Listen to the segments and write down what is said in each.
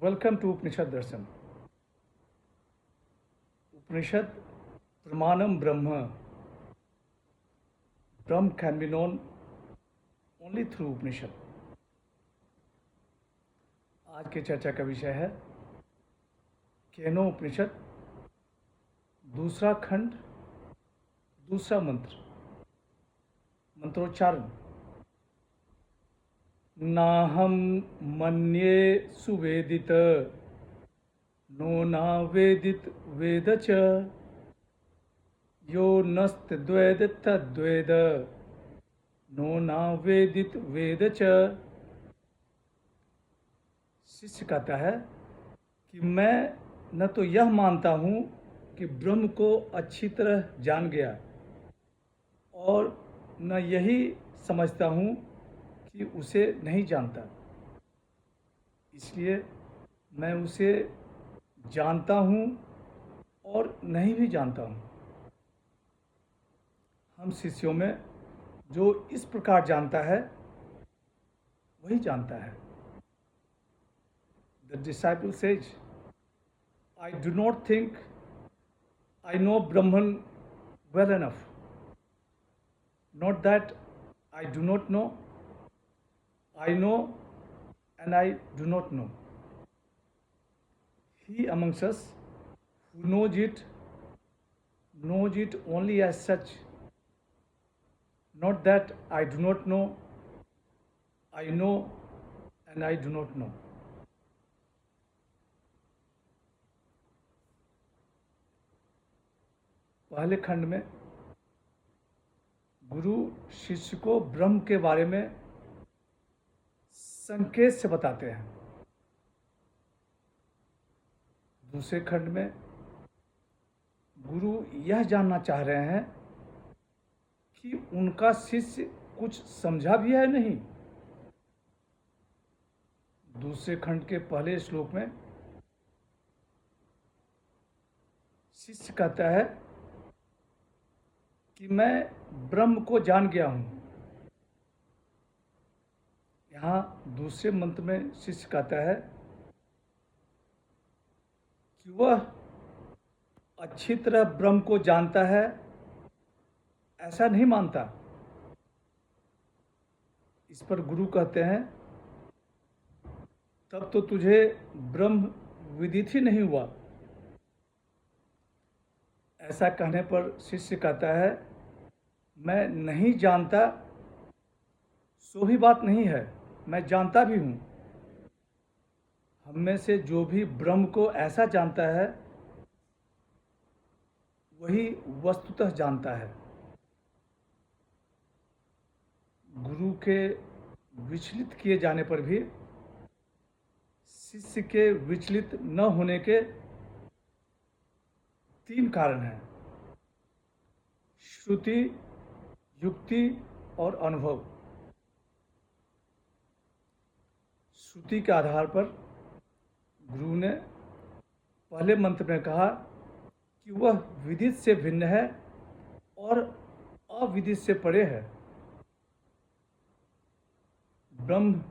Welcome to Upanishad Darshan. Upanishad Pramanam Brahma. Brahm can be known only through Upanishad. आज की चर्चा का विषय है केनो उपनिषद, दूसरा खंड, दूसरा मंत्र, मंत्रोच्चारण। नाहं मन्ये सुवेदित नो नावेदित वेद च यो नस्त्वेद तद्वेद नो नावेदित वेद च। शिष्य कहता है कि मैं न तो यह मानता हूँ कि ब्रह्म को अच्छी तरह जान गया और न यही समझता हूँ कि उसे नहीं जानता, इसलिए मैं उसे जानता हूँ और नहीं भी जानता हूँ। हम शिष्यों में जो इस प्रकार जानता है वही जानता है। The disciple says, I do not think I know Brahman well enough. Not that I do not know, I know and I do not know. He amongst us who knows it only as such. Not that I do not know, I know and I do not know. पहले खंड में गुरु शिष्य को ब्रह्म के बारे में संकेत से बताते हैं। दूसरे खंड में गुरु यह जानना चाह रहे हैं कि उनका शिष्य कुछ समझा भी है नहीं। दूसरे खंड के पहले श्लोक में शिष्य कहता है कि मैं ब्रह्म को जान गया हूँ। यहाँ दूसरे मंत्र में शिष्य कहता है कि वह अच्छी तरह ब्रह्म को जानता है, ऐसा नहीं मानता। इस पर गुरु कहते हैं तब तो तुझे ब्रह्म विदित ही नहीं हुआ। ऐसा कहने पर शिष्य कहता है मैं नहीं जानता सो ही बात नहीं है, मैं जानता भी हूँ। हम में से जो भी ब्रह्म को ऐसा जानता है वही वस्तुतः जानता है। गुरु के विचलित किए जाने पर भी शिष्य के विचलित न होने के तीन कारण हैं: श्रुति, युक्ति और अनुभव। श्रुति के आधार पर गुरु ने पहले मंत्र में कहा कि वह विदित से भिन्न है और अविदित से परे है। ब्रह्म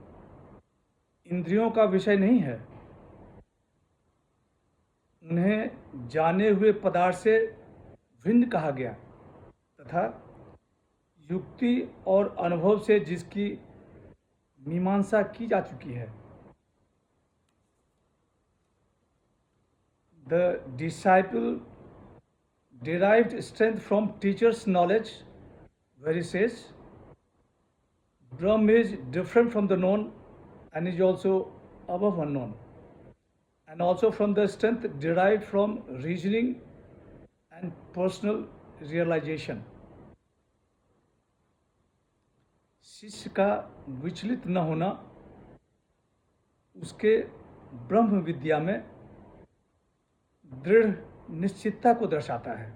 इंद्रियों का विषय नहीं है, उन्हें जाने हुए पदार्थ से भिन्न कहा गया तथा युक्ति और अनुभव से जिसकी मीमांसा की जा चुकी है। The disciple derived strength from teacher's knowledge, where he says, Brahm is different from the known and is also above unknown, and also from the strength derived from reasoning and personal realization. शिष्य का विचलित न होना उसके ब्रह्म विद्या में दृढ़ निश्चितता को दर्शाता है।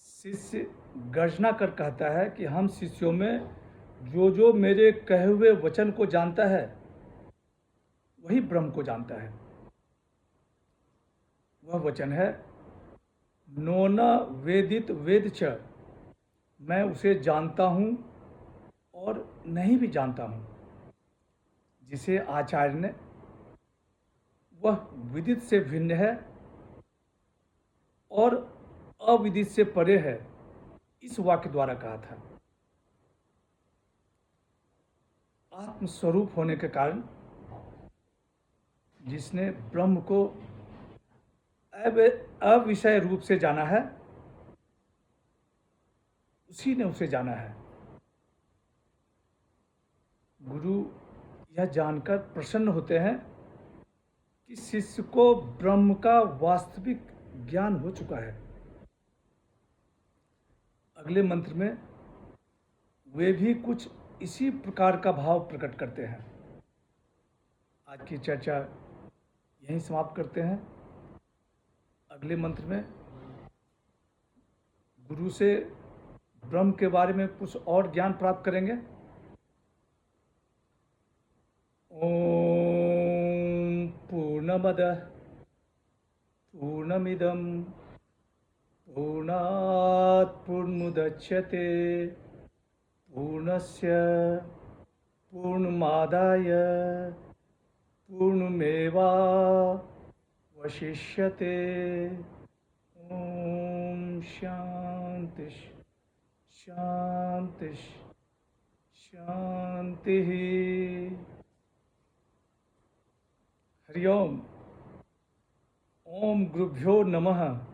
शिष्य गर्जना कर कहता है कि हम शिष्यों में जो मेरे कहे हुए वचन को जानता है वही ब्रह्म को जानता है। वह वचन है नो न वेदित वेद च, मैं उसे जानता हूँ और नहीं भी जानता हूँ। जिसे आचार्य ने वह विदित से भिन्न है और अविदित से परे है, इस वाक्य द्वारा कहा था। आत्मस्वरूप होने के कारण जिसने ब्रह्म को अविषय रूप से जाना है, उसी ने उसे जाना है। गुरु यह जानकर प्रसन्न होते हैं कि शिष्य को ब्रह्म का वास्तविक ज्ञान हो चुका है। अगले मंत्र में वे भी कुछ इसी प्रकार का भाव प्रकट करते हैं। आज की चर्चा यहीं समाप्त करते हैं। अगले मंत्र में गुरु से ब्रह्म के बारे में कुछ और ज्ञान प्राप्त करेंगे। ओम पूर्णमदः पूर्णमिदं पूर्णात् पूर्णमुदच्यते पूर्णस्य पूर्णमादाय पूर्णमेवावशिष्यते। ओम शांति शांति शांति। हरि ओम। ओम गुरुभ्यो नमः।